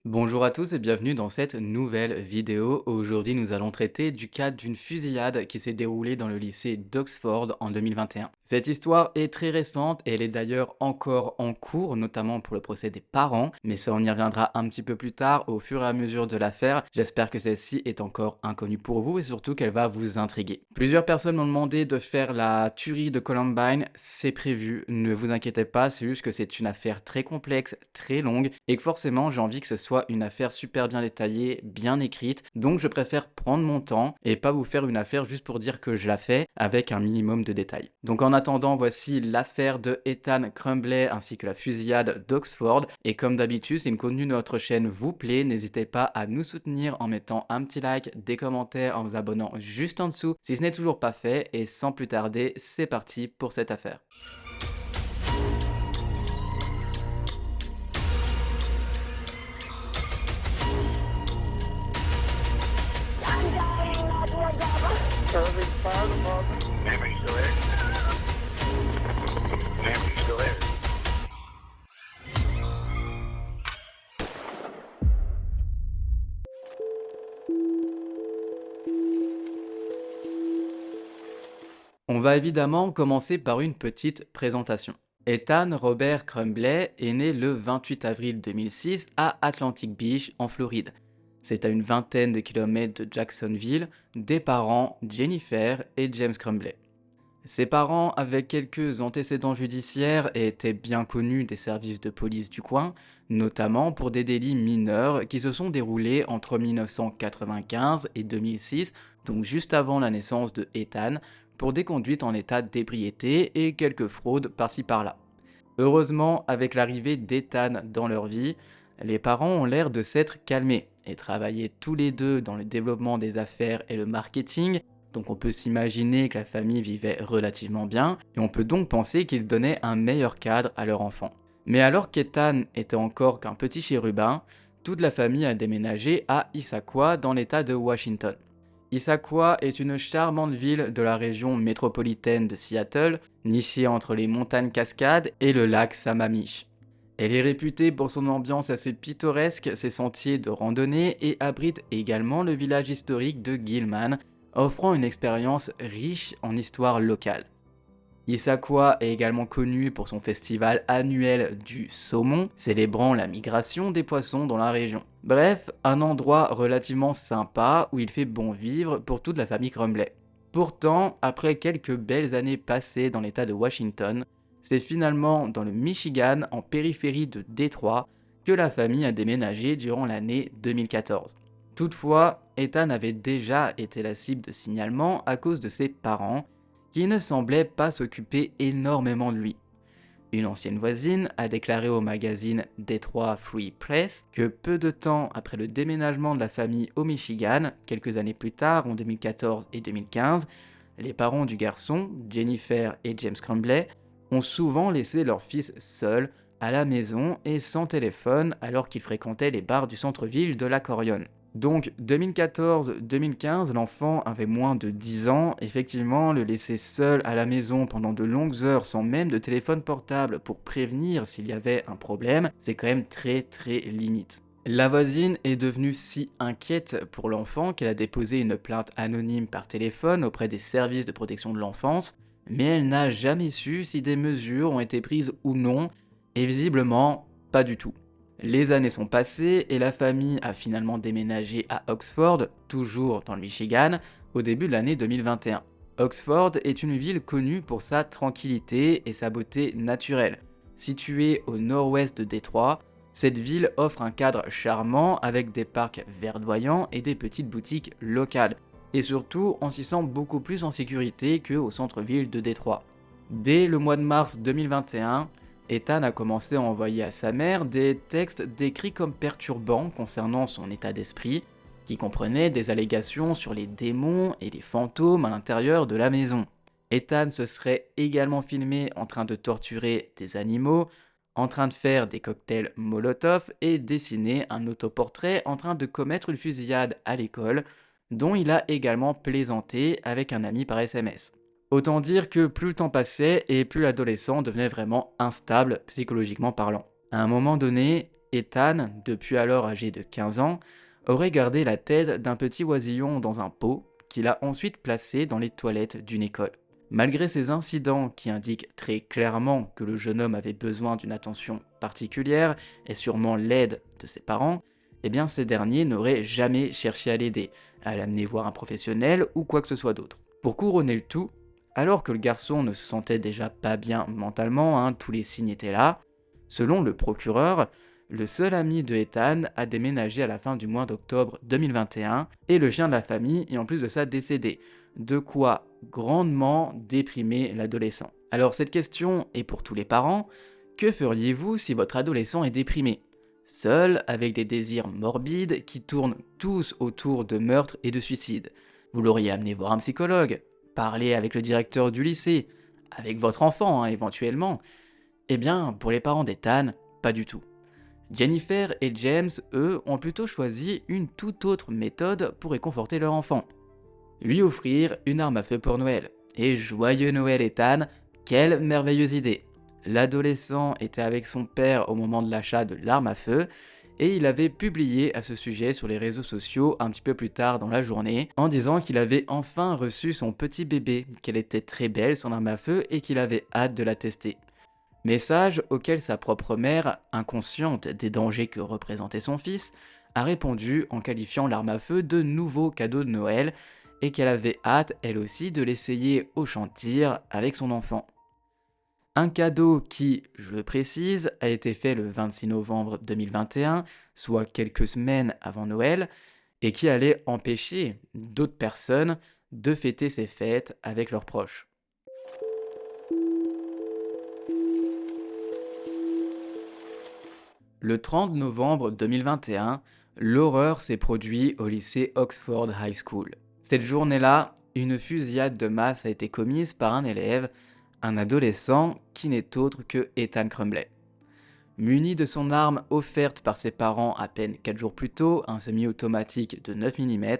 Bonjour à tous et bienvenue dans cette nouvelle vidéo. Aujourd'hui, nous allons traiter du cas d'une fusillade qui s'est déroulée dans le lycée d'Oxford en 2021. Cette histoire est très récente et elle est d'ailleurs encore en cours, notamment pour le procès des parents, mais ça on y reviendra un petit peu plus tard au fur et à mesure de l'affaire. J'espère que celle-ci est encore inconnue pour vous et surtout qu'elle va vous intriguer. Plusieurs personnes m'ont demandé de faire la tuerie de Columbine, c'est prévu, ne vous inquiétez pas, c'est juste que c'est une affaire très complexe, très longue et que forcément j'ai envie que ce soit une affaire super bien détaillée, bien écrite, donc je préfère prendre mon temps et pas vous faire une affaire juste pour dire que je la fais avec un minimum de détails. Donc en attendant, voici l'affaire de Ethan Crumbley ainsi que la fusillade d'Oxford et comme d'habitude, si le contenu de notre chaîne vous plaît, n'hésitez pas à nous soutenir en mettant un petit like, des commentaires, en vous abonnant juste en dessous si ce n'est toujours pas fait et sans plus tarder, c'est parti pour cette affaire. Irving Fire Department. Name, are you still there? Name, are you still there? On va évidemment commencer par une petite présentation. Ethan Robert Crumbley est né le 28 avril 2006 à Atlantic Beach, en Floride. C'est à une vingtaine de kilomètres de Jacksonville, des parents Jennifer et James Crumbley. Ses parents avaient quelques antécédents judiciaires et étaient bien connus des services de police du coin, notamment pour des délits mineurs qui se sont déroulés entre 1995 et 2006, donc juste avant la naissance de Ethan, pour des conduites en état d'ébriété et quelques fraudes par-ci par-là. Heureusement, avec l'arrivée d'Ethan dans leur vie, les parents ont l'air de s'être calmés et travaillaient tous les deux dans le développement des affaires et le marketing, donc on peut s'imaginer que la famille vivait relativement bien, et on peut donc penser qu'ils donnaient un meilleur cadre à leur enfant. Mais alors qu'Ethan était encore qu'un petit chérubin, toute la famille a déménagé à Issaquah dans l'état de Washington. Issaquah est une charmante ville de la région métropolitaine de Seattle, nichée entre les montagnes Cascades et le lac Sammamish. Elle est réputée pour son ambiance assez pittoresque, ses sentiers de randonnée et abrite également le village historique de Gilman, offrant une expérience riche en histoire locale. Issaquah est également connu pour son festival annuel du saumon, célébrant la migration des poissons dans la région. Bref, un endroit relativement sympa où il fait bon vivre pour toute la famille Crumbley. Pourtant, après quelques belles années passées dans l'état de Washington, c'est finalement dans le Michigan, en périphérie de Détroit, que la famille a déménagé durant l'année 2014. Toutefois, Ethan avait déjà été la cible de signalements à cause de ses parents, qui ne semblaient pas s'occuper énormément de lui. Une ancienne voisine a déclaré au magazine Detroit Free Press que peu de temps après le déménagement de la famille au Michigan, quelques années plus tard, en 2014 et 2015, les parents du garçon, Jennifer et James Crumbley, ont souvent laissé leur fils seul à la maison et sans téléphone alors qu'il fréquentait les bars du centre-ville de La Corione. Donc 2014-2015, l'enfant avait moins de 10 ans, effectivement, le laisser seul à la maison pendant de longues heures sans même de téléphone portable pour prévenir s'il y avait un problème, c'est quand même très limite. La voisine est devenue si inquiète pour l'enfant qu'elle a déposé une plainte anonyme par téléphone auprès des services de protection de l'enfance, mais elle n'a jamais su si des mesures ont été prises ou non, et visiblement pas du tout. Les années sont passées et la famille a finalement déménagé à Oxford, toujours dans le Michigan, au début de l'année 2021. Oxford est une ville connue pour sa tranquillité et sa beauté naturelle. Située au nord-ouest de Détroit, cette ville offre un cadre charmant avec des parcs verdoyants et des petites boutiques locales. Et surtout, on s'y sent beaucoup plus en sécurité qu'au centre-ville de Détroit. Dès le mois de mars 2021, Ethan a commencé à envoyer à sa mère des textes décrits comme perturbants concernant son état d'esprit, qui comprenaient des allégations sur les démons et les fantômes à l'intérieur de la maison. Ethan se serait également filmé en train de torturer des animaux, en train de faire des cocktails Molotov et dessiner un autoportrait en train de commettre une fusillade à l'école, dont il a également plaisanté avec un ami par SMS. Autant dire que plus le temps passait et plus l'adolescent devenait vraiment instable psychologiquement parlant. À un moment donné, Ethan, depuis alors âgé de 15 ans, aurait gardé la tête d'un petit oisillon dans un pot qu'il a ensuite placé dans les toilettes d'une école. Malgré ces incidents qui indiquent très clairement que le jeune homme avait besoin d'une attention particulière et sûrement l'aide de ses parents, eh bien ces derniers n'auraient jamais cherché à l'aider, à l'amener voir un professionnel ou quoi que ce soit d'autre. Pour couronner le tout, alors que le garçon ne se sentait déjà pas bien mentalement, tous les signes étaient là, selon le procureur, le seul ami de Ethan a déménagé à la fin du mois d'octobre 2021 et le chien de la famille est en plus de ça décédé, de quoi grandement déprimer l'adolescent. Alors cette question est pour tous les parents, que feriez-vous si votre adolescent est déprimé ? Seul, avec des désirs morbides qui tournent tous autour de meurtre et de suicide. Vous l'auriez amené voir un psychologue, parler avec le directeur du lycée, avec votre enfant éventuellement. Eh bien, pour les parents d'Ethan, pas du tout. Jennifer et James, eux, ont plutôt choisi une toute autre méthode pour réconforter leur enfant. Lui offrir une arme à feu pour Noël. Et joyeux Noël Ethan, quelle merveilleuse idée! L'adolescent était avec son père au moment de l'achat de l'arme à feu, et il avait publié à ce sujet sur les réseaux sociaux un petit peu plus tard dans la journée, en disant qu'il avait enfin reçu son petit bébé, qu'elle était très belle son arme à feu et qu'il avait hâte de la tester. Message auquel sa propre mère, inconsciente des dangers que représentait son fils, a répondu en qualifiant l'arme à feu de nouveau cadeau de Noël et qu'elle avait hâte, elle aussi, de l'essayer au champ de tir avec son enfant. Un cadeau qui, je le précise, a été fait le 26 novembre 2021, soit quelques semaines avant Noël, et qui allait empêcher d'autres personnes de fêter ces fêtes avec leurs proches. Le 30 novembre 2021, l'horreur s'est produite au lycée Oxford High School. Cette journée-là, une fusillade de masse a été commise par un élève, un adolescent qui n'est autre que Ethan Crumbley. Muni de son arme offerte par ses parents à peine 4 jours plus tôt, un semi-automatique de 9 mm,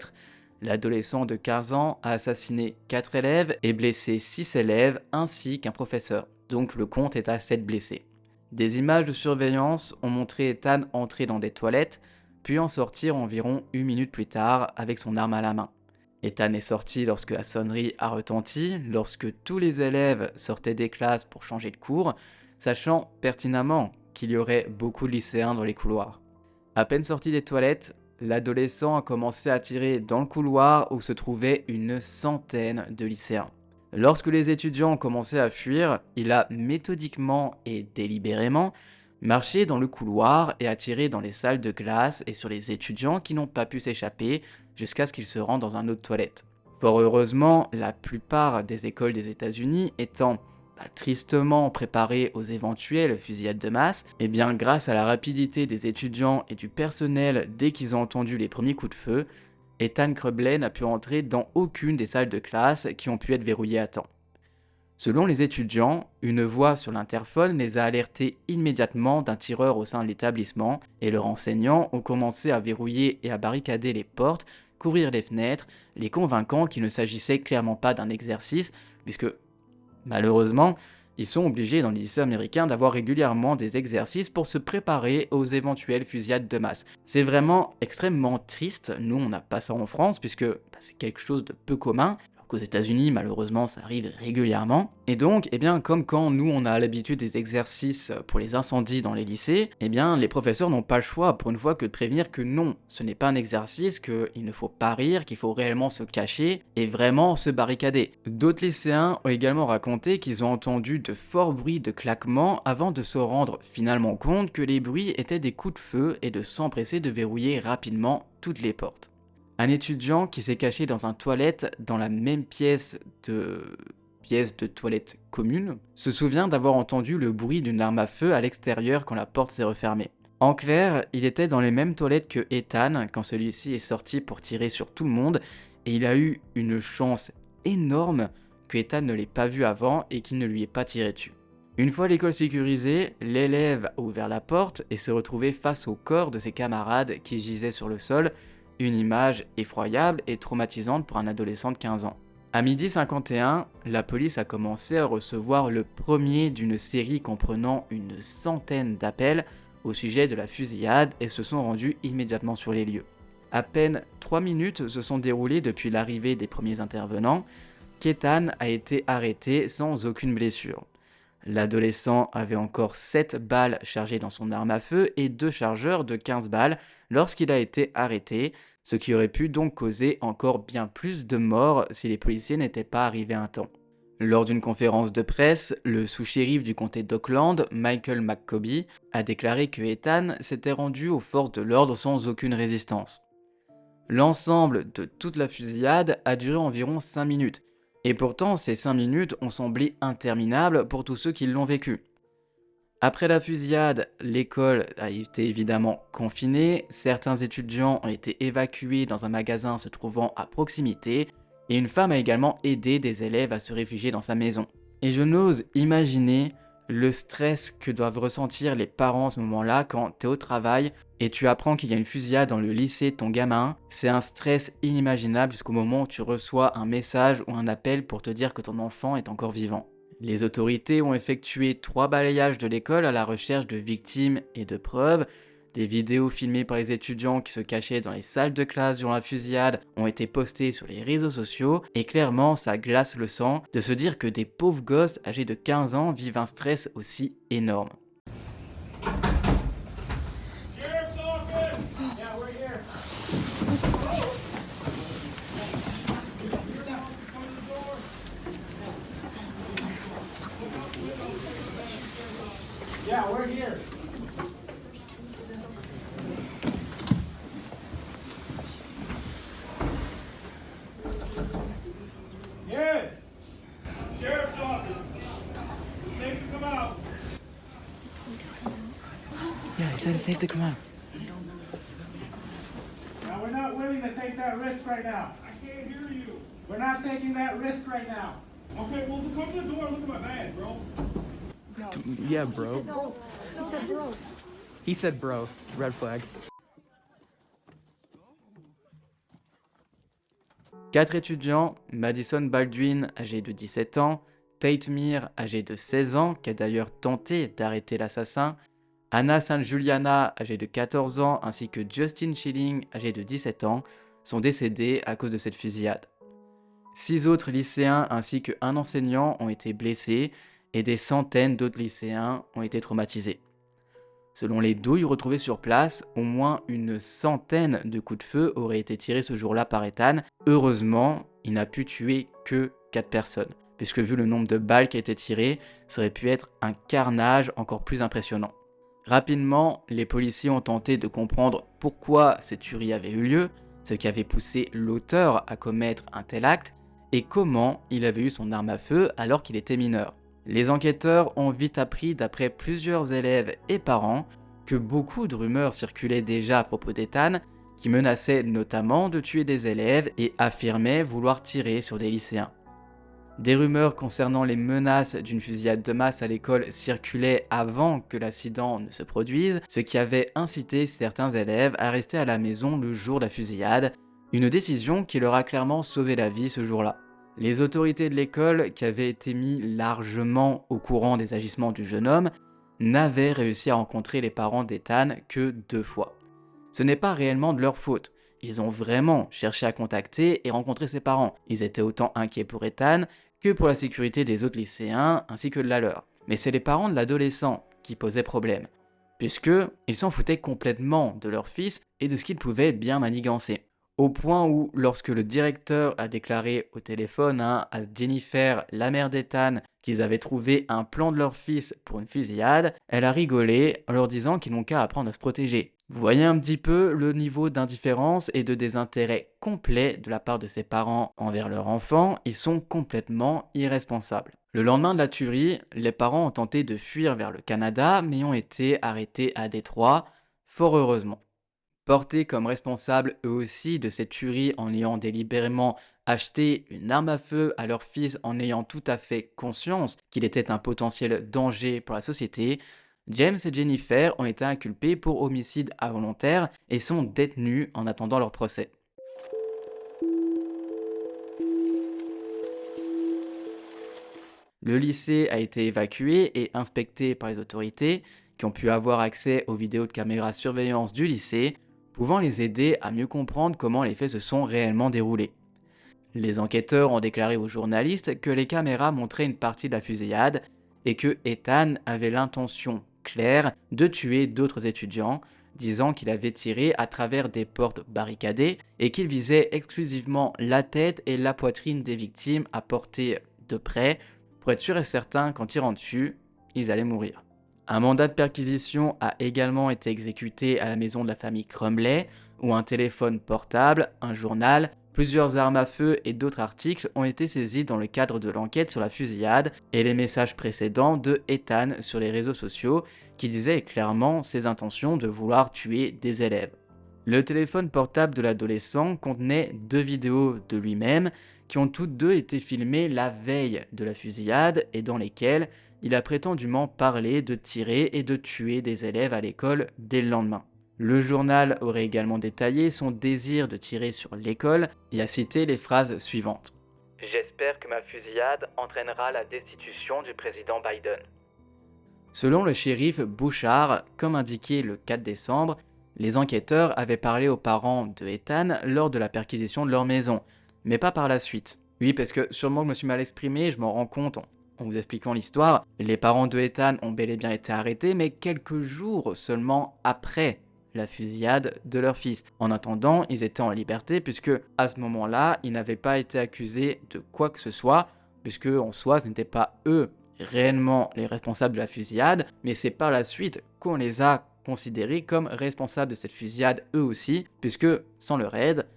l'adolescent de 15 ans a assassiné 4 élèves et blessé 6 élèves ainsi qu'un professeur, donc le compte est à 7 blessés. Des images de surveillance ont montré Ethan entrer dans des toilettes, puis en sortir environ 1 minute plus tard avec son arme à la main. Ethan est sorti lorsque la sonnerie a retenti, lorsque tous les élèves sortaient des classes pour changer de cours, sachant pertinemment qu'il y aurait beaucoup de lycéens dans les couloirs. À peine sorti des toilettes, l'adolescent a commencé à tirer dans le couloir où se trouvaient une centaine de lycéens. Lorsque les étudiants ont commencé à fuir, il a méthodiquement et délibérément marché dans le couloir et a tiré dans les salles de classe et sur les étudiants qui n'ont pas pu s'échapper jusqu'à ce qu'ils se rendent dans un autre toilette. Fort heureusement, la plupart des écoles des États-Unis étant tristement préparées aux éventuelles fusillades de masse, et bien grâce à la rapidité des étudiants et du personnel dès qu'ils ont entendu les premiers coups de feu, Ethan Crumbley n'a pu entrer dans aucune des salles de classe qui ont pu être verrouillées à temps. Selon les étudiants, une voix sur l'interphone les a alertés immédiatement d'un tireur au sein de l'établissement et leurs enseignants ont commencé à verrouiller et à barricader les portes, couvrir les fenêtres, les convainquant qu'il ne s'agissait clairement pas d'un exercice, puisque malheureusement, ils sont obligés dans les lycées américains d'avoir régulièrement des exercices pour se préparer aux éventuelles fusillades de masse. C'est vraiment extrêmement triste, nous on n'a pas ça en France puisque c'est quelque chose de peu commun, alors qu'aux États-Unis malheureusement ça arrive régulièrement. Et donc, comme quand nous on a l'habitude des exercices pour les incendies dans les lycées, les professeurs n'ont pas le choix pour une fois que de prévenir que non, ce n'est pas un exercice, qu'il ne faut pas rire, qu'il faut réellement se cacher et vraiment se barricader. D'autres lycéens ont également raconté qu'ils ont entendu de forts bruits de claquements avant de se rendre finalement compte que les bruits étaient des coups de feu et de s'empresser de verrouiller rapidement toutes les portes. Un étudiant qui s'est caché dans une toilette dans la même pièce de toilette commune, se souvient d'avoir entendu le bruit d'une arme à feu à l'extérieur quand la porte s'est refermée. En clair, il était dans les mêmes toilettes que Ethan quand celui-ci est sorti pour tirer sur tout le monde et il a eu une chance énorme que Ethan ne l'ait pas vu avant et qu'il ne lui ait pas tiré dessus. Une fois l'école sécurisée, l'élève a ouvert la porte et s'est retrouvé face au corps de ses camarades qui gisaient sur le sol, une image effroyable et traumatisante pour un adolescent de 15 ans. À 12h51, la police a commencé à recevoir le premier d'une série comprenant une centaine d'appels au sujet de la fusillade et se sont rendus immédiatement sur les lieux. À peine 3 minutes se sont déroulées depuis l'arrivée des premiers intervenants qu'Ethan a été arrêté sans aucune blessure. L'adolescent avait encore 7 balles chargées dans son arme à feu et 2 chargeurs de 15 balles lorsqu'il a été arrêté, ce qui aurait pu donc causer encore bien plus de morts si les policiers n'étaient pas arrivés à temps. Lors d'une conférence de presse, le sous-shérif du comté d'Oakland, Michael McCoby, a déclaré que Ethan s'était rendu aux forces de l'ordre sans aucune résistance. L'ensemble de toute la fusillade a duré environ 5 minutes, et pourtant ces 5 minutes ont semblé interminables pour tous ceux qui l'ont vécu. Après la fusillade, l'école a été évidemment confinée, certains étudiants ont été évacués dans un magasin se trouvant à proximité, et une femme a également aidé des élèves à se réfugier dans sa maison. Et je n'ose imaginer le stress que doivent ressentir les parents à ce moment-là quand tu es au travail et tu apprends qu'il y a une fusillade dans le lycée de ton gamin. C'est un stress inimaginable jusqu'au moment où tu reçois un message ou un appel pour te dire que ton enfant est encore vivant. Les autorités ont effectué 3 balayages de l'école à la recherche de victimes et de preuves. Des vidéos filmées par les étudiants qui se cachaient dans les salles de classe durant la fusillade ont été postées sur les réseaux sociaux et clairement ça glace le sang de se dire que des pauvres gosses âgés de 15 ans vivent un stress aussi énorme. Sheriff's office! Yeah, we're here. Yeah, we're here. Yes. Sheriff's office. It's safe to come out. Yeah, he said it's safe to come out. Now, we're not willing to take that risk right now. I can't hear you. We're not taking that risk right now. Okay, well, come to the door and look at my bag, bro. Yeah, bro. He said bro. He said bro. Red flags. 4 étudiants, Madison Baldwin, âgé de 17 ans, Tate Myre, âgé de 16 ans, qui a d'ailleurs tenté d'arrêter l'assassin, Anna San Juliana, âgée de 14 ans, ainsi que Justin Schilling, âgé de 17 ans, sont décédés à cause de cette fusillade. 6 autres lycéens ainsi qu'un enseignant ont été blessés et des centaines d'autres lycéens ont été traumatisés. Selon les douilles retrouvées sur place, au moins une centaine de coups de feu auraient été tirés ce jour-là par Ethan. Heureusement, il n'a pu tuer que 4 personnes, puisque vu le nombre de balles qui a été tirées, ça aurait pu être un carnage encore plus impressionnant. Rapidement, les policiers ont tenté de comprendre pourquoi cette tuerie avait eu lieu, ce qui avait poussé l'auteur à commettre un tel acte, et comment il avait eu son arme à feu alors qu'il était mineur. Les enquêteurs ont vite appris, d'après plusieurs élèves et parents, que beaucoup de rumeurs circulaient déjà à propos d'Ethan, qui menaçait notamment de tuer des élèves et affirmait vouloir tirer sur des lycéens. Des rumeurs concernant les menaces d'une fusillade de masse à l'école circulaient avant que l'accident ne se produise, ce qui avait incité certains élèves à rester à la maison le jour de la fusillade, une décision qui leur a clairement sauvé la vie ce jour-là. Les autorités de l'école, qui avaient été mis largement au courant des agissements du jeune homme, n'avaient réussi à rencontrer les parents d'Ethan que 2 fois. Ce n'est pas réellement de leur faute. Ils ont vraiment cherché à contacter et rencontrer ses parents. Ils étaient autant inquiets pour Ethan que pour la sécurité des autres lycéens ainsi que de la leur. Mais c'est les parents de l'adolescent qui posaient problème, puisqu'ils s'en foutaient complètement de leur fils et de ce qu'il pouvait bien manigancer. Au point où, lorsque le directeur a déclaré au téléphone à Jennifer, la mère d'Ethan, qu'ils avaient trouvé un plan de leur fils pour une fusillade, elle a rigolé en leur disant qu'ils n'ont qu'à apprendre à se protéger. Vous voyez un petit peu le niveau d'indifférence et de désintérêt complet de la part de ses parents envers leur enfant, ils sont complètement irresponsables. Le lendemain de la tuerie, les parents ont tenté de fuir vers le Canada, mais ont été arrêtés à Détroit, fort heureusement. Portés comme responsables eux aussi de cette tuerie en ayant délibérément acheté une arme à feu à leur fils en ayant tout à fait conscience qu'il était un potentiel danger pour la société, James et Jennifer ont été inculpés pour homicide involontaire et sont détenus en attendant leur procès. Le lycée a été évacué et inspecté par les autorités, qui ont pu avoir accès aux vidéos de caméra surveillance du lycée, pouvant les aider à mieux comprendre comment les faits se sont réellement déroulés. Les enquêteurs ont déclaré aux journalistes que les caméras montraient une partie de la fusillade et que Ethan avait l'intention claire de tuer d'autres étudiants, disant qu'il avait tiré à travers des portes barricadées et qu'il visait exclusivement la tête et la poitrine des victimes à portée de près pour être sûr et certain qu'en tirant dessus, ils allaient mourir. Un mandat de perquisition a également été exécuté à la maison de la famille Crumbley, où un téléphone portable, un journal, plusieurs armes à feu et d'autres articles ont été saisis dans le cadre de l'enquête sur la fusillade et les messages précédents de Ethan sur les réseaux sociaux qui disaient clairement ses intentions de vouloir tuer des élèves. Le téléphone portable de l'adolescent contenait 2 vidéos de lui-même qui ont toutes deux été filmées la veille de la fusillade et dans lesquelles il a prétendument parlé de tirer et de tuer des élèves à l'école dès le lendemain. Le journal aurait également détaillé son désir de tirer sur l'école et a cité les phrases suivantes. « J'espère que ma fusillade entraînera la destitution du président Biden. » Selon le shérif Bouchard, comme indiqué le 4 décembre, les enquêteurs avaient parlé aux parents de Ethan lors de la perquisition de leur maison, mais pas par la suite. Oui, parce que sûrement que je me suis mal exprimé, je m'en rends compte en vous expliquant l'histoire. Les parents de Ethan ont bel et bien été arrêtés, mais quelques jours seulement après la fusillade de leur fils. En attendant, ils étaient en liberté puisque à ce moment-là, ils n'avaient pas été accusés de quoi que ce soit, puisque en soi, ce n'étaient pas eux réellement les responsables de la fusillade, mais c'est par la suite qu'on les a considérés comme responsables de cette fusillade eux aussi, puisque sans leur aide,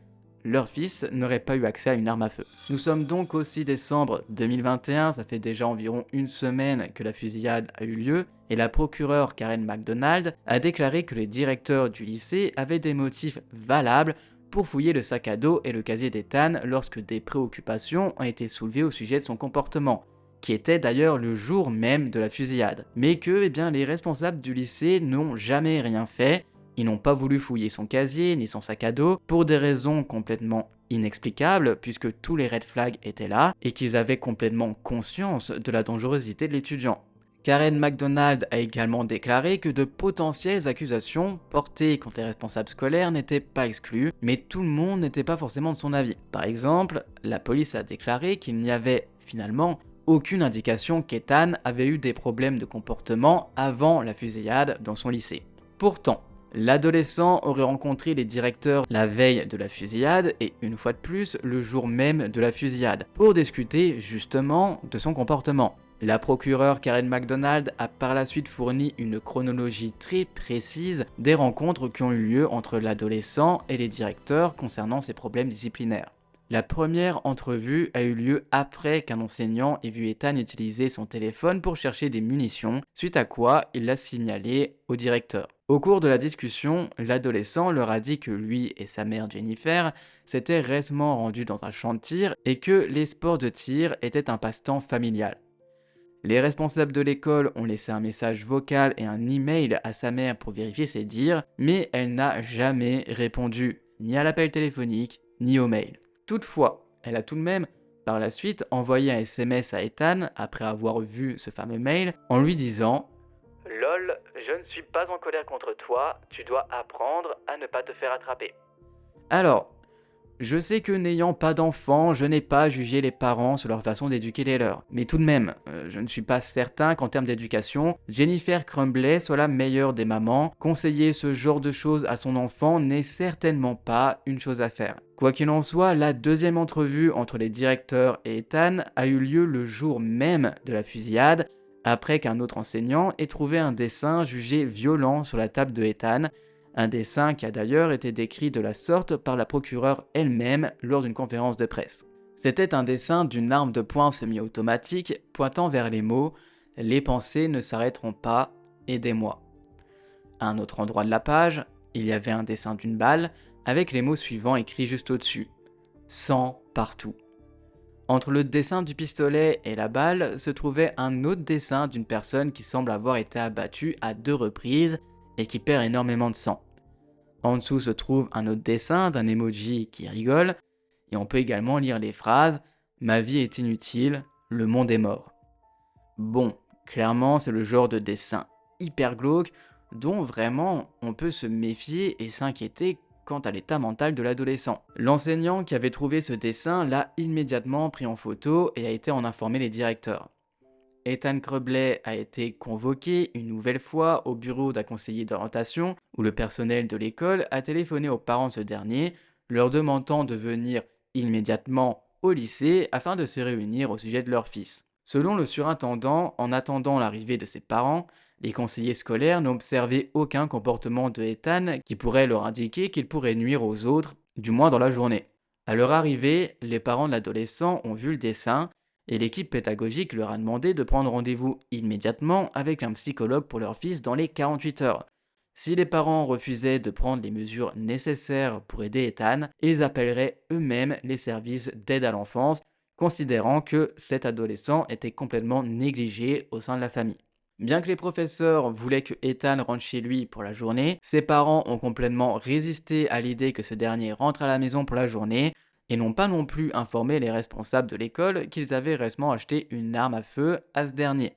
leur fils n'aurait pas eu accès à une arme à feu. Nous sommes donc au 6 décembre 2021, ça fait déjà environ une semaine que la fusillade a eu lieu, et la procureure Karen McDonald a déclaré que les directeurs du lycée avaient des motifs valables pour fouiller le sac à dos et le casier d'Ethan lorsque des préoccupations ont été soulevées au sujet de son comportement, qui était d'ailleurs le jour même de la fusillade. Mais que les responsables du lycée n'ont jamais rien fait. Ils n'ont pas voulu fouiller son casier ni son sac à dos pour des raisons complètement inexplicables puisque tous les red flags étaient là et qu'ils avaient complètement conscience de la dangerosité de l'étudiant. Karen McDonald a également déclaré que de potentielles accusations portées contre les responsables scolaires n'étaient pas exclues, mais tout le monde n'était pas forcément de son avis. Par exemple, la police a déclaré qu'il n'y avait finalement aucune indication qu'Ethan avait eu des problèmes de comportement avant la fusillade dans son lycée. Pourtant, l'adolescent aurait rencontré les directeurs la veille de la fusillade et une fois de plus le jour même de la fusillade pour discuter justement de son comportement. La procureure Karen McDonald a par la suite fourni une chronologie très précise des rencontres qui ont eu lieu entre l'adolescent et les directeurs concernant ses problèmes disciplinaires. La première entrevue a eu lieu après qu'un enseignant ait vu Ethan utiliser son téléphone pour chercher des munitions, suite à quoi il l'a signalé au directeur. Au cours de la discussion, l'adolescent leur a dit que lui et sa mère Jennifer s'étaient récemment rendus dans un champ de tir et que les sports de tir étaient un passe-temps familial. Les responsables de l'école ont laissé un message vocal et un email à sa mère pour vérifier ses dires, mais elle n'a jamais répondu ni à l'appel téléphonique ni au mail. Toutefois, elle a tout de même, par la suite, envoyé un SMS à Ethan après avoir vu ce fameux mail en lui disant « Lol, je ne suis pas en colère contre toi, tu dois apprendre à ne pas te faire attraper. » Alors, je sais que n'ayant pas d'enfants, je n'ai pas jugé les parents sur leur façon d'éduquer les leurs. Mais tout de même, je ne suis pas certain qu'en termes d'éducation, Jennifer Crumbley soit la meilleure des mamans. Conseiller ce genre de choses à son enfant n'est certainement pas une chose à faire. Quoi qu'il en soit, la deuxième entrevue entre les directeurs et Ethan a eu lieu le jour même de la fusillade, après qu'un autre enseignant ait trouvé un dessin jugé violent sur la table de Ethan, un dessin qui a d'ailleurs été décrit de la sorte par la procureure elle-même lors d'une conférence de presse. C'était un dessin d'une arme de poing semi-automatique pointant vers les mots « Les pensées ne s'arrêteront pas, aidez-moi ». À un autre endroit de la page, il y avait un dessin d'une balle avec les mots suivants écrits juste au-dessus « Sang partout ». Entre le dessin du pistolet et la balle se trouvait un autre dessin d'une personne qui semble avoir été abattue à 2 reprises et qui perd énormément de sang. En dessous se trouve un autre dessin d'un emoji qui rigole, et on peut également lire les phrases « Ma vie est inutile, le monde est mort ». Bon, clairement c'est le genre de dessin hyper glauques dont vraiment on peut se méfier et s'inquiéter quant à l'état mental de l'adolescent. L'enseignant qui avait trouvé ce dessin l'a immédiatement pris en photo et a été en informer les directeurs. Ethan Crumbley a été convoqué une nouvelle fois au bureau d'un conseiller d'orientation où le personnel de l'école a téléphoné aux parents de ce dernier, leur demandant de venir immédiatement au lycée afin de se réunir au sujet de leur fils. Selon le surintendant, en attendant l'arrivée de ses parents, les conseillers scolaires n'observaient aucun comportement de Ethan qui pourrait leur indiquer qu'il pourrait nuire aux autres, du moins dans la journée. À leur arrivée, les parents de l'adolescent ont vu le dessin et l'équipe pédagogique leur a demandé de prendre rendez-vous immédiatement avec un psychologue pour leur fils dans les 48 heures. Si les parents refusaient de prendre les mesures nécessaires pour aider Ethan, ils appelleraient eux-mêmes les services d'aide à l'enfance, considérant que cet adolescent était complètement négligé au sein de la famille. Bien que les professeurs voulaient que Ethan rentre chez lui pour la journée, ses parents ont complètement résisté à l'idée que ce dernier rentre à la maison pour la journée et n'ont pas non plus informé les responsables de l'école qu'ils avaient récemment acheté une arme à feu à ce dernier.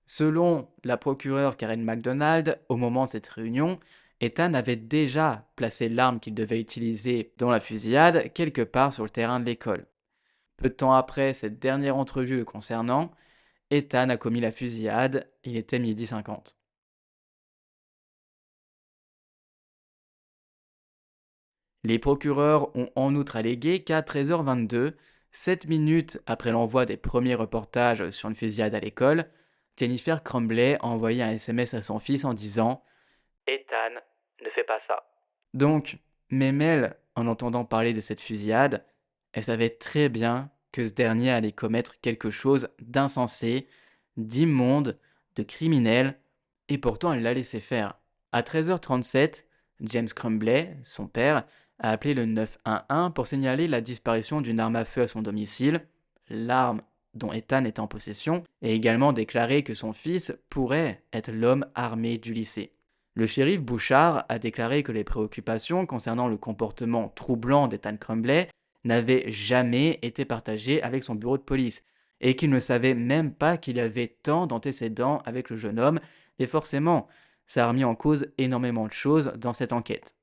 Selon la procureure Karen MacDonald, au moment de cette réunion, Ethan avait déjà placé l'arme qu'il devait utiliser dans la fusillade quelque part sur le terrain de l'école. Peu de temps après cette dernière entrevue le concernant, Ethan a commis la fusillade, il était 12h50. Les procureurs ont en outre allégué qu'à 13h22, 7 minutes après l'envoi des premiers reportages sur une fusillade à l'école, Jennifer Crumbley a envoyé un SMS à son fils en disant « Ethan, ne fais pas ça ». Donc, Memel, en entendant parler de cette fusillade, elle savait très bien que ce dernier allait commettre quelque chose d'insensé, d'immonde, de criminel, et pourtant elle l'a laissé faire. À 13h37, James Crumbley, son père, a appelé le 911 pour signaler la disparition d'une arme à feu à son domicile, l'arme dont Ethan était en possession, et également déclaré que son fils pourrait être l'homme armé du lycée. Le shérif Bouchard a déclaré que les préoccupations concernant le comportement troublant d'Ethan Crumbley n'avaient jamais été partagées avec son bureau de police, et qu'il ne savait même pas qu'il y avait tant d'antécédents avec le jeune homme, et forcément, ça a remis en cause énormément de choses dans cette enquête.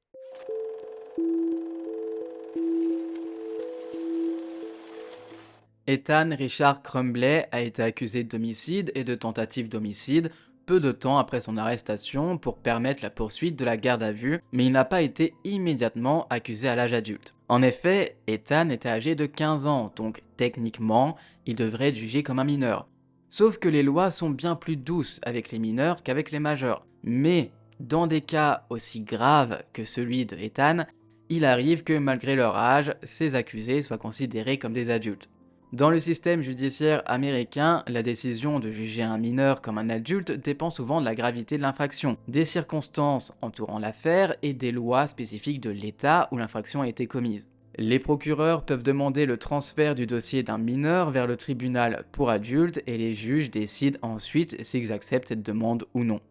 Ethan Richard Crumbley a été accusé d'homicide et de tentative d'homicide peu de temps après son arrestation pour permettre la poursuite de la garde à vue, mais il n'a pas été immédiatement accusé à l'âge adulte. En effet, Ethan était âgé de 15 ans, donc techniquement, il devrait être jugé comme un mineur. Sauf que les lois sont bien plus douces avec les mineurs qu'avec les majeurs. Mais, dans des cas aussi graves que celui de Ethan, il arrive que malgré leur âge, ces accusés soient considérés comme des adultes. Dans le système judiciaire américain, la décision de juger un mineur comme un adulte dépend souvent de la gravité de l'infraction, des circonstances entourant l'affaire et des lois spécifiques de l'État où l'infraction a été commise. Les procureurs peuvent demander le transfert du dossier d'un mineur vers le tribunal pour adultes et les juges décident ensuite s'ils acceptent cette demande ou non.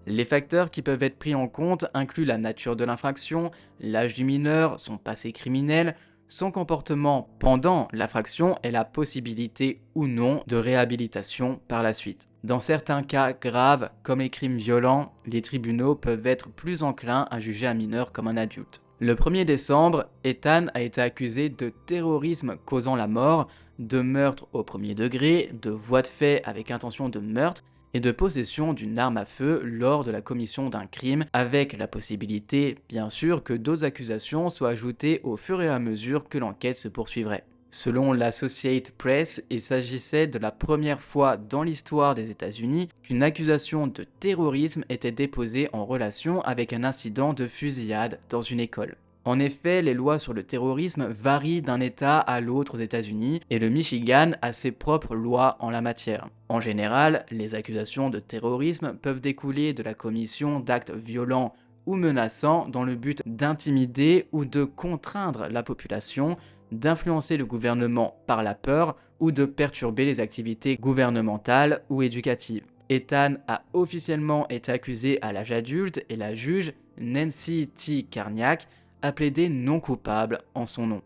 Les facteurs qui peuvent être pris en compte incluent la nature de l'infraction, l'âge du mineur, son passé criminel, son comportement pendant l'infraction et la possibilité ou non de réhabilitation par la suite. Dans certains cas graves, comme les crimes violents, les tribunaux peuvent être plus enclins à juger un mineur comme un adulte. Le 1er décembre, Ethan a été accusé de terrorisme causant la mort, de meurtre au premier degré, de voies de fait avec intention de meurtre, et de possession d'une arme à feu lors de la commission d'un crime, avec la possibilité, bien sûr, que d'autres accusations soient ajoutées au fur et à mesure que l'enquête se poursuivrait. Selon l'Associated Press, il s'agissait de la première fois dans l'histoire des États-Unis qu'une accusation de terrorisme était déposée en relation avec un incident de fusillade dans une école. En effet, les lois sur le terrorisme varient d'un État à l'autre aux États-Unis et le Michigan a ses propres lois en la matière. En général, les accusations de terrorisme peuvent découler de la commission d'actes violents ou menaçants dans le but d'intimider ou de contraindre la population, d'influencer le gouvernement par la peur ou de perturber les activités gouvernementales ou éducatives. Ethan a officiellement été accusé à l'âge adulte et la juge Nancy T. Carniak a plaidé non coupable en son nom.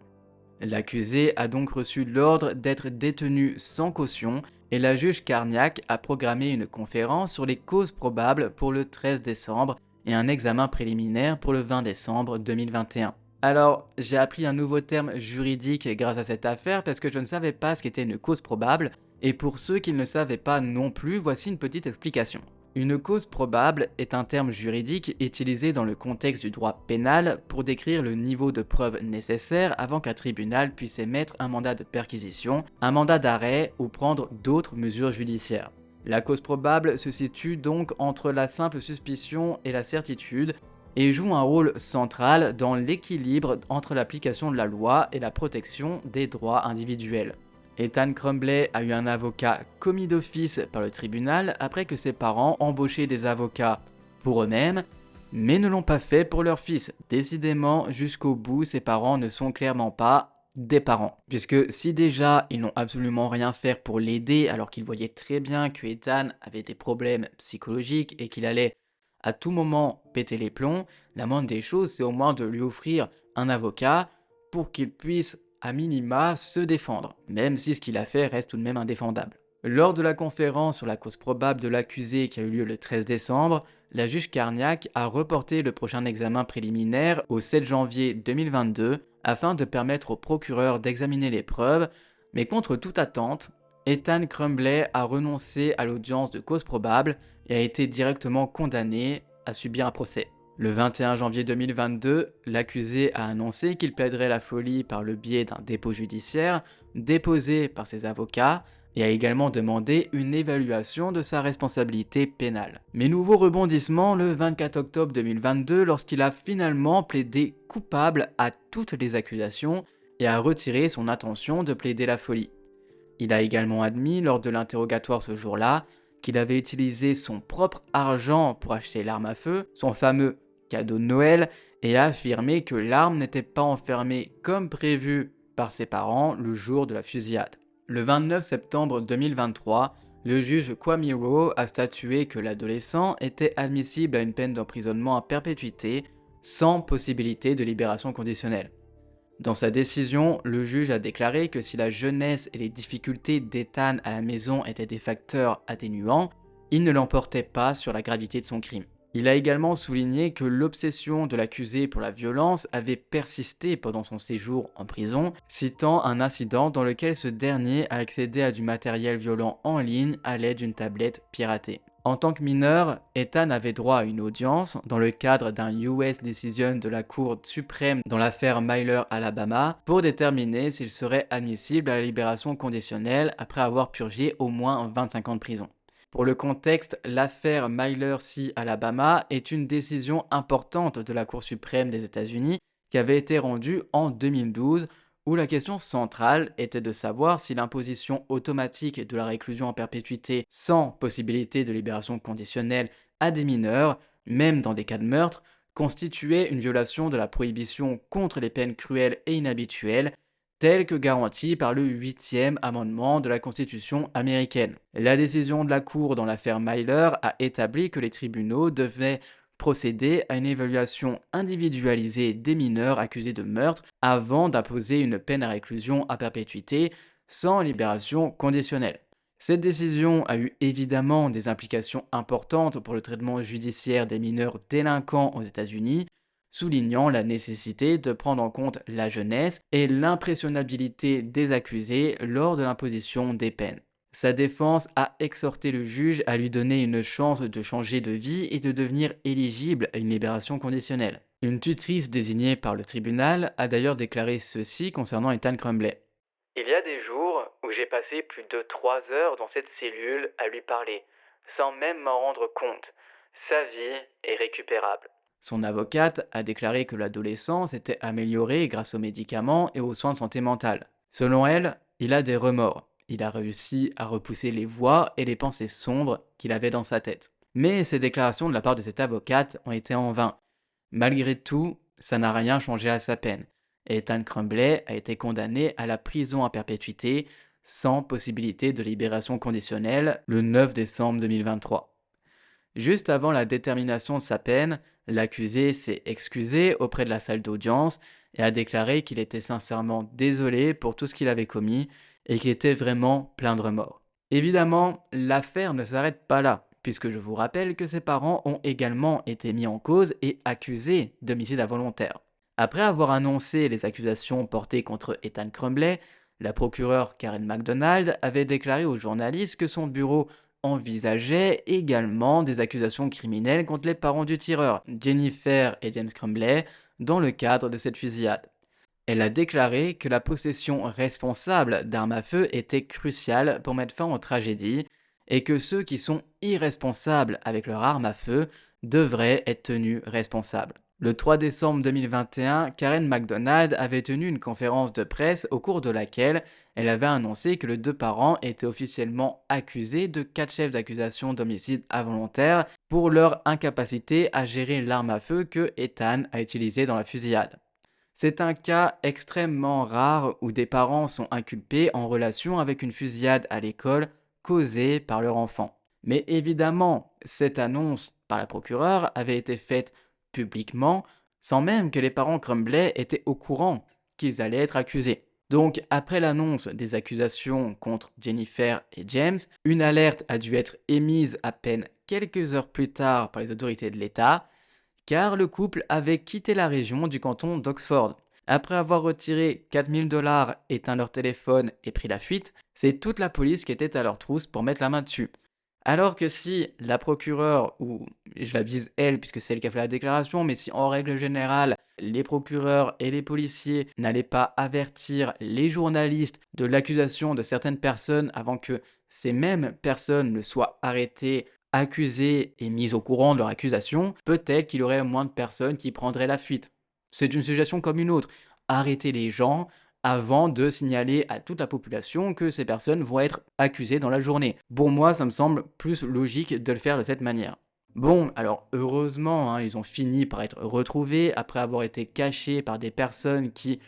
L'accusé a donc reçu l'ordre d'être détenu sans caution et la juge Carniac a programmé une conférence sur les causes probables pour le 13 décembre et un examen préliminaire pour le 20 décembre 2021. Alors, j'ai appris un nouveau terme juridique grâce à cette affaire parce que je ne savais pas ce qu'était une cause probable, et pour ceux qui ne le savaient pas non plus, voici une petite explication. Une cause probable est un terme juridique utilisé dans le contexte du droit pénal pour décrire le niveau de preuve nécessaire avant qu'un tribunal puisse émettre un mandat de perquisition, un mandat d'arrêt ou prendre d'autres mesures judiciaires. La cause probable se situe donc entre la simple suspicion et la certitude et joue un rôle central dans l'équilibre entre l'application de la loi et la protection des droits individuels. Ethan Crumbley a eu un avocat commis d'office par le tribunal après que ses parents embauchaient des avocats pour eux-mêmes, mais ne l'ont pas fait pour leur fils. Décidément, jusqu'au bout, ses parents ne sont clairement pas des parents. Puisque si déjà ils n'ont absolument rien fait pour l'aider alors qu'ils voyaient très bien que Ethan avait des problèmes psychologiques et qu'il allait à tout moment péter les plombs, la moindre des choses c'est au moins de lui offrir un avocat pour qu'il puisse à minima se défendre, même si ce qu'il a fait reste tout de même indéfendable. Lors de la conférence sur la cause probable de l'accusé qui a eu lieu le 13 décembre, la juge Carniac a reporté le prochain examen préliminaire au 7 janvier 2022 afin de permettre au procureur d'examiner les preuves, mais contre toute attente, Ethan Crumbley a renoncé à l'audience de cause probable et a été directement condamné à subir un procès. Le 21 janvier 2022, l'accusé a annoncé qu'il plaiderait la folie par le biais d'un dépôt judiciaire déposé par ses avocats et a également demandé une évaluation de sa responsabilité pénale. Mais nouveau rebondissement le 24 octobre 2022 lorsqu'il a finalement plaidé coupable à toutes les accusations et a retiré son intention de plaider la folie. Il a également admis lors de l'interrogatoire ce jour-là qu'il avait utilisé son propre argent pour acheter l'arme à feu, son fameux cadeau de Noël, et a affirmé que l'arme n'était pas enfermée comme prévu par ses parents le jour de la fusillade. Le 29 septembre 2023, le juge Kwame Rowe a statué que l'adolescent était admissible à une peine d'emprisonnement à perpétuité sans possibilité de libération conditionnelle. Dans sa décision, le juge a déclaré que si la jeunesse et les difficultés d'Ethan à la maison étaient des facteurs atténuants, il ne l'emportait pas sur la gravité de son crime. Il a également souligné que l'obsession de l'accusé pour la violence avait persisté pendant son séjour en prison, citant un incident dans lequel ce dernier a accédé à du matériel violent en ligne à l'aide d'une tablette piratée. En tant que mineur, Ethan avait droit à une audience dans le cadre d'un US Decision de la Cour suprême dans l'affaire Myler, Alabama, pour déterminer s'il serait admissible à la libération conditionnelle après avoir purgé au moins 25 ans de prison. Pour le contexte, l'affaire Myler C. Alabama est une décision importante de la Cour suprême des États-Unis qui avait été rendue en 2012, où la question centrale était de savoir si l'imposition automatique de la réclusion en perpétuité sans possibilité de libération conditionnelle à des mineurs, même dans des cas de meurtre, constituait une violation de la prohibition contre les peines cruelles et inhabituelles, telle que garantie par le 8e amendement de la Constitution américaine. La décision de la Cour dans l'affaire Myler a établi que les tribunaux devaient procéder à une évaluation individualisée des mineurs accusés de meurtre avant d'imposer une peine à réclusion à perpétuité sans libération conditionnelle. Cette décision a eu évidemment des implications importantes pour le traitement judiciaire des mineurs délinquants aux États-Unis, soulignant la nécessité de prendre en compte la jeunesse et l'impressionnabilité des accusés lors de l'imposition des peines. Sa défense a exhorté le juge à lui donner une chance de changer de vie et de devenir éligible à une libération conditionnelle. Une tutrice désignée par le tribunal a d'ailleurs déclaré ceci concernant Ethan Crumbley. « Il y a des jours où j'ai passé plus de 3 heures dans cette cellule à lui parler, sans même m'en rendre compte. Sa vie est récupérable. » Son avocate a déclaré que l'adolescent s'était amélioré grâce aux médicaments et aux soins de santé mentale. Selon elle, il a des remords. Il a réussi à repousser les voix et les pensées sombres qu'il avait dans sa tête. Mais ces déclarations de la part de cette avocate ont été en vain. Malgré tout, ça n'a rien changé à sa peine. Ethan Crumbley a été condamné à la prison à perpétuité sans possibilité de libération conditionnelle le 9 décembre 2023. Juste avant la détermination de sa peine, l'accusé s'est excusé auprès de la salle d'audience et a déclaré qu'il était sincèrement désolé pour tout ce qu'il avait commis et qu'il était vraiment plein de remords. Évidemment, l'affaire ne s'arrête pas là, puisque je vous rappelle que ses parents ont également été mis en cause et accusés d'homicide involontaire. Après avoir annoncé les accusations portées contre Ethan Crumbley, la procureure Karen McDonald avait déclaré aux journalistes que son bureau envisageait également des accusations criminelles contre les parents du tireur, Jennifer et James Crumbley, dans le cadre de cette fusillade. Elle a déclaré que la possession responsable d'armes à feu était cruciale pour mettre fin aux tragédies et que ceux qui sont irresponsables avec leurs armes à feu devraient être tenus responsables. Le 3 décembre 2021, Karen McDonald avait tenu une conférence de presse au cours de laquelle elle avait annoncé que les deux parents étaient officiellement accusés de 4 chefs d'accusation d'homicide involontaire pour leur incapacité à gérer l'arme à feu que Ethan a utilisée dans la fusillade. C'est un cas extrêmement rare où des parents sont inculpés en relation avec une fusillade à l'école causée par leur enfant. Mais évidemment, cette annonce par la procureure avait été faite publiquement sans même que les parents Crumbley étaient au courant qu'ils allaient être accusés. Donc, après l'annonce des accusations contre Jennifer et James, une alerte a dû être émise à peine quelques heures plus tard par les autorités de l'État, car le couple avait quitté la région du canton d'Oxford. Après avoir retiré 4 000 $, éteint leur téléphone et pris la fuite, c'est toute la police qui était à leur trousse pour mettre la main dessus. Alors que si la procureure, ou je la vise elle puisque c'est elle qui a fait la déclaration, mais si en règle générale les procureurs et les policiers n'allaient pas avertir les journalistes de l'accusation de certaines personnes avant que ces mêmes personnes ne soient arrêtées, accusées et mises au courant de leur accusation, peut-être qu'il y aurait moins de personnes qui prendraient la fuite. C'est une suggestion comme une autre. Arrêter les gens avant de signaler à toute la population que ces personnes vont être accusées dans la journée. Pour moi, ça me semble plus logique de le faire de cette manière. Bon, alors heureusement, ils ont fini par être retrouvés après avoir été cachés par des personnes qui,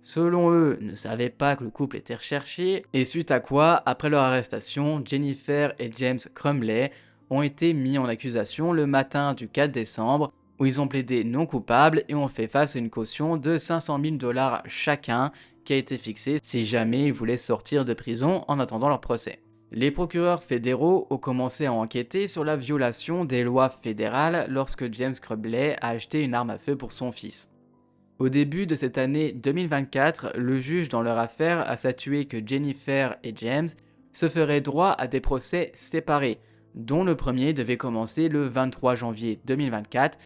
selon eux, ne savaient pas que le couple était recherché, et suite à quoi, après leur arrestation, Jennifer et James Crumbley ont été mis en accusation le matin du 4 décembre, où ils ont plaidé non coupables et ont fait face à une caution de 500 000 $ chacun, qui a été fixée si jamais ils voulaient sortir de prison en attendant leur procès. Les procureurs fédéraux ont commencé à enquêter sur la violation des lois fédérales lorsque James Crumbley a acheté une arme à feu pour son fils. Au début de cette année 2024, le juge dans leur affaire a statué que Jennifer et James se feraient droit à des procès séparés, dont le premier devait commencer le 23 janvier 2024,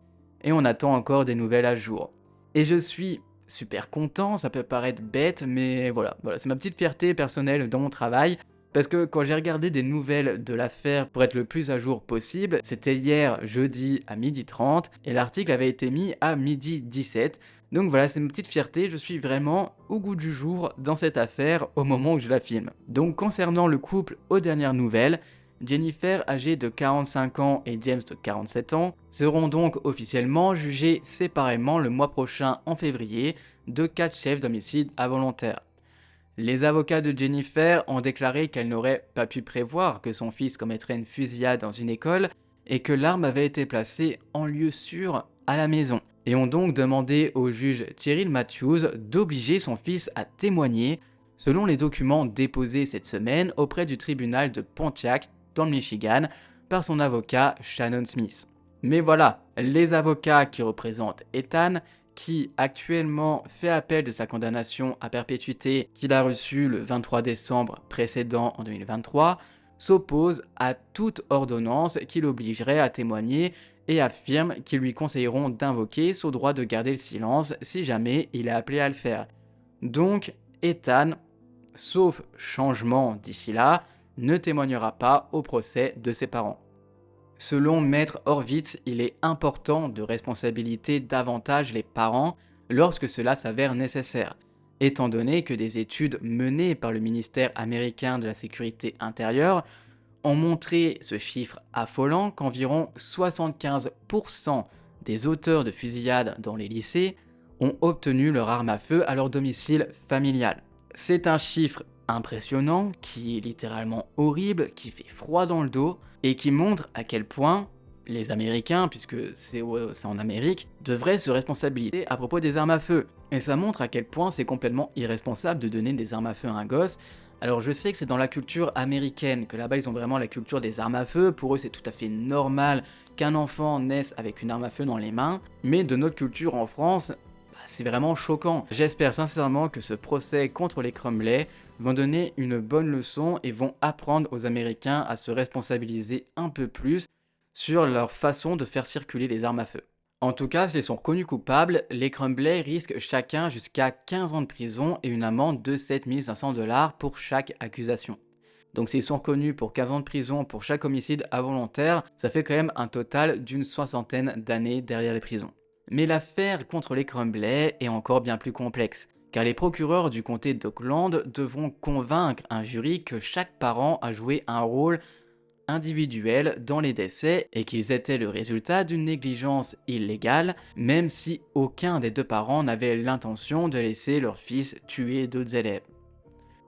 et on attend encore des nouvelles à jour. Et je suis super content, ça peut paraître bête, mais voilà, c'est ma petite fierté personnelle dans mon travail, parce que quand j'ai regardé des nouvelles de l'affaire pour être le plus à jour possible, c'était hier jeudi à 12h30, et l'article avait été mis à 12h17, donc voilà, c'est ma petite fierté, je suis vraiment au goût du jour dans cette affaire au moment où je la filme. Donc concernant le couple aux dernières nouvelles, Jennifer, âgée de 45 ans, et James de 47 ans, seront donc officiellement jugés séparément le mois prochain en février de 4 chefs d'homicide involontaire. Les avocats de Jennifer ont déclaré qu'elle n'aurait pas pu prévoir que son fils commettrait une fusillade dans une école et que l'arme avait été placée en lieu sûr à la maison, et ont donc demandé au juge Cheryl Matthews d'obliger son fils à témoigner selon les documents déposés cette semaine auprès du tribunal de Pontiac dans le Michigan par son avocat Shannon Smith. Mais voilà, les avocats qui représentent Ethan, qui actuellement fait appel de sa condamnation à perpétuité qu'il a reçue le 23 décembre précédent en 2023, s'opposent à toute ordonnance qui l'obligerait à témoigner et affirment qu'ils lui conseilleront d'invoquer son droit de garder le silence si jamais il est appelé à le faire. Donc, Ethan, sauf changement d'ici là, ne témoignera pas au procès de ses parents. Selon Maître Horvitz, il est important de responsabiliser davantage les parents lorsque cela s'avère nécessaire, étant donné que des études menées par le ministère américain de la Sécurité intérieure ont montré ce chiffre affolant qu'environ 75% des auteurs de fusillades dans les lycées ont obtenu leur arme à feu à leur domicile familial. C'est un chiffre impressionnant, qui est littéralement horrible, qui fait froid dans le dos, et qui montre à quel point les Américains, puisque c'est en Amérique, devraient se responsabiliser à propos des armes à feu. Et ça montre à quel point c'est complètement irresponsable de donner des armes à feu à un gosse, Alors je sais que c'est dans la culture américaine, que là-bas ils ont vraiment la culture des armes à feu, pour eux c'est tout à fait normal qu'un enfant naisse avec une arme à feu dans les mains, mais de notre culture en France, c'est vraiment choquant. J'espère sincèrement que ce procès contre les Crumblay vont donner une bonne leçon et vont apprendre aux Américains à se responsabiliser un peu plus sur leur façon de faire circuler les armes à feu. En tout cas, s'ils sont reconnus coupables, les Crumblay risquent chacun jusqu'à 15 ans de prison et une amende de 7 500 $ pour chaque accusation. Donc s'ils sont reconnus pour 15 ans de prison pour chaque homicide involontaire, ça fait quand même un total d'une 60aine d'années derrière les prisons. Mais l'affaire contre les Crumblay est encore bien plus complexe, car les procureurs du comté d'Oakland devront convaincre un jury que chaque parent a joué un rôle individuels dans les décès et qu'ils étaient le résultat d'une négligence illégale, même si aucun des deux parents n'avait l'intention de laisser leur fils tuer d'autres élèves.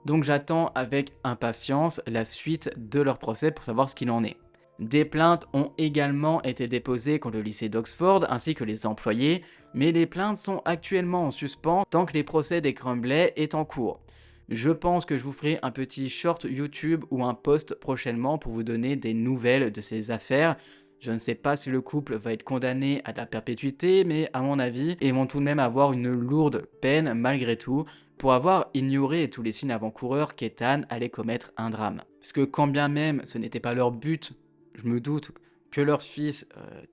Donc j'attends avec impatience la suite de leur procès pour savoir ce qu'il en est. Des plaintes ont également été déposées contre le lycée d'Oxford ainsi que les employés, mais les plaintes sont actuellement en suspens tant que les procès des Crumblay est en cours. Je pense que je vous ferai un petit short YouTube ou un post prochainement pour vous donner des nouvelles de ces affaires. Je ne sais pas si le couple va être condamné à la perpétuité, mais à mon avis, ils vont tout de même avoir une lourde peine malgré tout pour avoir ignoré tous les signes avant-coureurs qu'Ethan allait commettre un drame. Parce que quand bien même ce n'était pas leur but, je me doute que leur fils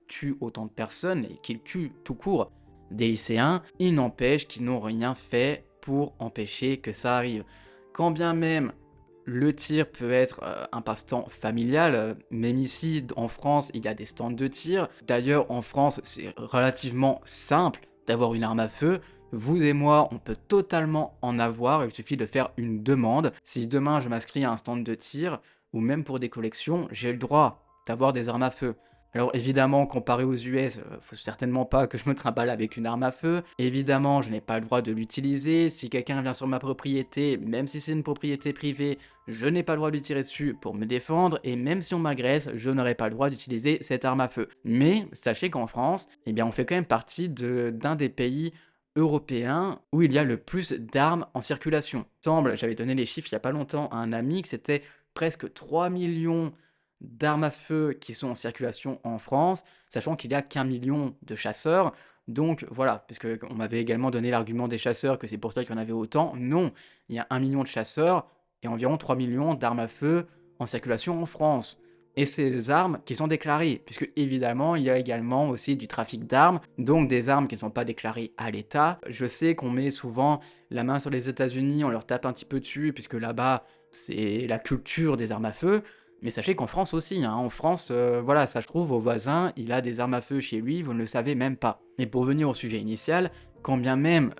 tue autant de personnes et qu'il tue tout court des lycéens, il n'empêche qu'ils n'ont rien fait pour empêcher que ça arrive. Quand bien même le tir peut être un passe-temps familial, même ici en France il y a des stands de tir. D'ailleurs en France c'est relativement simple d'avoir une arme à feu. Vous et moi on peut totalement en avoir, il suffit de faire une demande. Si demain je m'inscris à un stand de tir, ou même pour des collections, j'ai le droit d'avoir des armes à feu. Alors évidemment, comparé aux US, faut certainement pas que je me trimballe avec une arme à feu. Évidemment, je n'ai pas le droit de l'utiliser. Si quelqu'un vient sur ma propriété, même si c'est une propriété privée, je n'ai pas le droit de lui tirer dessus pour me défendre. Et même si on m'agresse, je n'aurai pas le droit d'utiliser cette arme à feu. Mais sachez qu'en France, eh bien, on fait quand même partie d'un des pays européens où il y a le plus d'armes en circulation. J'avais donné les chiffres il n'y a pas longtemps à un ami que c'était presque 3 millions d'armes à feu qui sont en circulation en France, sachant qu'il y a qu'1 million de chasseurs. Donc voilà, puisque on m'avait également donné l'argument des chasseurs que c'est pour ça qu'il y en avait autant. Non, il y a 1 million de chasseurs et environ 3 millions d'armes à feu en circulation en France. Et c'est des armes qui sont déclarées, puisque évidemment il y a également aussi du trafic d'armes, donc des armes qui ne sont pas déclarées à l'État. Je sais qu'on met souvent la main sur les États-Unis, on leur tape un petit peu dessus, puisque là-bas c'est la culture des armes à feu. Mais sachez qu'en France aussi, hein, en France, voilà, ça je trouve, vos voisins, il a des armes à feu chez lui, vous ne le savez même pas. Et pour revenir au sujet initial, quand bien même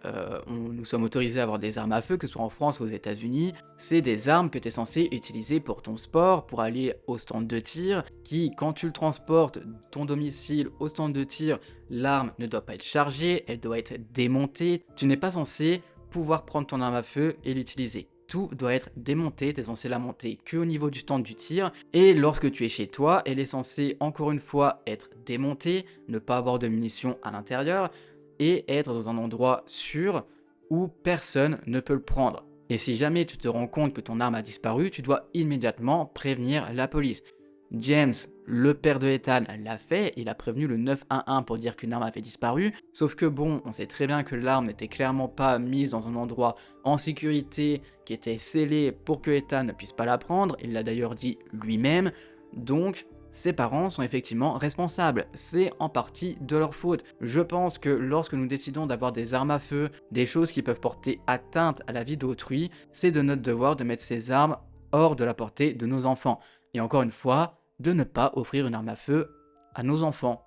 nous sommes autorisés à avoir des armes à feu, que ce soit en France ou aux États-Unis, c'est des armes que tu es censé utiliser pour ton sport, pour aller au stand de tir, qui, quand tu le transportes de ton domicile au stand de tir, l'arme ne doit pas être chargée, elle doit être démontée. Tu n'es pas censé pouvoir prendre ton arme à feu et l'utiliser. Tout doit être démonté, tu es censé la monter qu'au niveau du stand du tir, et lorsque tu es chez toi, elle est censée encore une fois être démontée, ne pas avoir de munitions à l'intérieur, et être dans un endroit sûr où personne ne peut le prendre. Et si jamais tu te rends compte que ton arme a disparu, tu dois immédiatement prévenir la police. James, le père de Ethan, l'a fait, il a prévenu le 911 pour dire qu'une arme avait disparu, sauf que bon, on sait très bien que l'arme n'était clairement pas mise dans un endroit en sécurité, qui était scellé pour que Ethan ne puisse pas la prendre, il l'a d'ailleurs dit lui-même, donc ses parents sont effectivement responsables, c'est en partie de leur faute. Je pense que lorsque nous décidons d'avoir des armes à feu, des choses qui peuvent porter atteinte à la vie d'autrui, c'est de notre devoir de mettre ces armes hors de la portée de nos enfants. Et encore une fois, de ne pas offrir une arme à feu à nos enfants,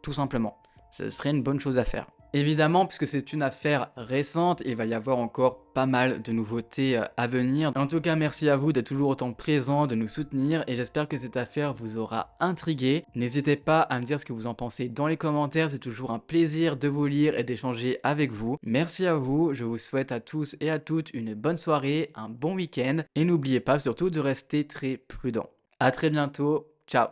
tout simplement. Ce serait une bonne chose à faire. Évidemment, puisque c'est une affaire récente, il va y avoir encore pas mal de nouveautés à venir. En tout cas, merci à vous d'être toujours autant présents, de nous soutenir, et j'espère que cette affaire vous aura intrigué. N'hésitez pas à me dire ce que vous en pensez dans les commentaires, c'est toujours un plaisir de vous lire et d'échanger avec vous. Merci à vous, je vous souhaite à tous et à toutes une bonne soirée, un bon week-end, et n'oubliez pas surtout de rester très prudent. À très bientôt, ciao.